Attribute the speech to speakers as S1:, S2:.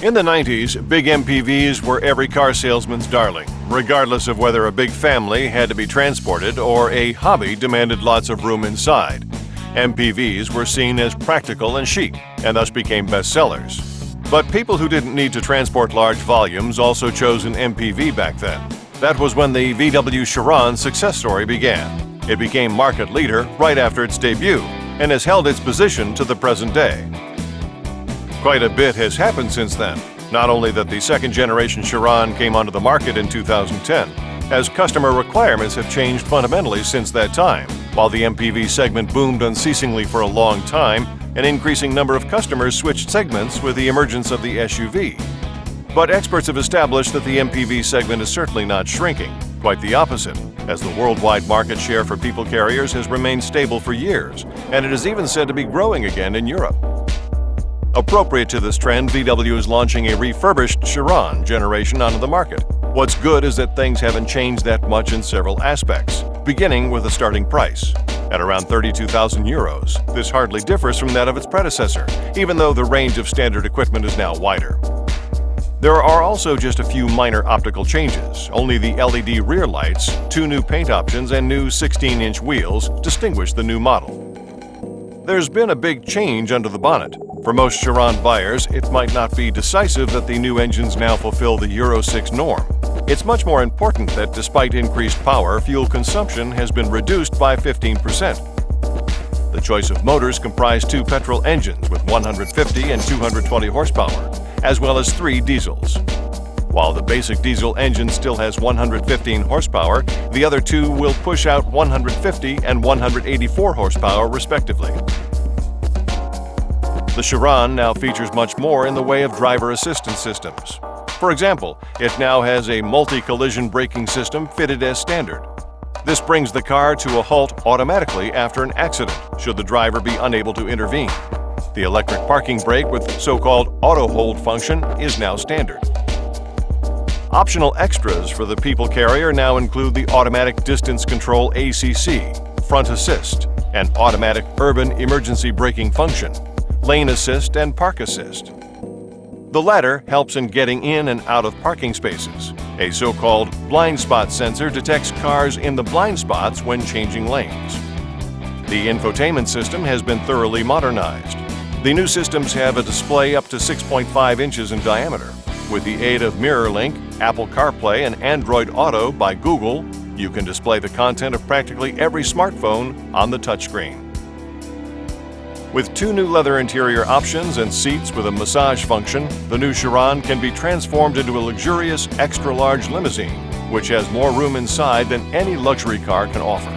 S1: In the 90s, big MPVs were every car salesman's darling, regardless of whether a big family had to be transported or a hobby demanded lots of room inside. MPVs were seen as practical and chic, and thus became bestsellers. But people who didn't need to transport large volumes also chose an MPV back then. That was when the VW Sharan success story began. It became market leader right after its debut, and has held its position to the present day. Quite a bit has happened since then. Not only that the second-generation Sharan came onto the market in 2010, as customer requirements have changed fundamentally since that time. While the MPV segment boomed unceasingly for a long time, an increasing number of customers switched segments with the emergence of the SUV. But experts have established that the MPV segment is certainly not shrinking, quite the opposite, as the worldwide market share for people carriers has remained stable for years, and it is even said to be growing again in Europe. Appropriate to this trend, VW is launching a refurbished Sharan generation onto the market. What's good is that things haven't changed that much in several aspects, beginning with a starting price. At around €32,000, this hardly differs from that of its predecessor, even though the range of standard equipment is now wider. There are also just a few minor optical changes. Only the LED rear lights, 2 new paint options, and new 16-inch wheels distinguish the new model. There's been a big change under the bonnet. For most Sharan buyers, it might not be decisive that the new engines now fulfill the Euro 6 norm. It's much more important that despite increased power, fuel consumption has been reduced by 15%. The choice of motors comprise 2 petrol engines with 150 and 220 horsepower, as well as 3 diesels. While the basic diesel engine still has 115 horsepower, the other 2 will push out 150 and 184 horsepower respectively. The Sharan now features much more in the way of driver assistance systems. For example, it now has a multi-collision braking system fitted as standard. This brings the car to a halt automatically after an accident, should the driver be unable to intervene. The electric parking brake with so-called auto hold function is now standard. Optional extras for the people carrier now include the automatic distance control ACC, front assist, and automatic urban emergency braking function, lane assist, and park assist. The latter helps in getting in and out of parking spaces. A so-called blind spot sensor detects cars in the blind spots when changing lanes. The infotainment system has been thoroughly modernized. The new systems have a display up to 6.5 inches in diameter. With the aid of MirrorLink, Apple CarPlay, and Android Auto by Google, you can display the content of practically every smartphone on the touchscreen. With 2 new leather interior options and seats with a massage function, the new Sharan can be transformed into a luxurious extra-large limousine, which has more room inside than any luxury car can offer.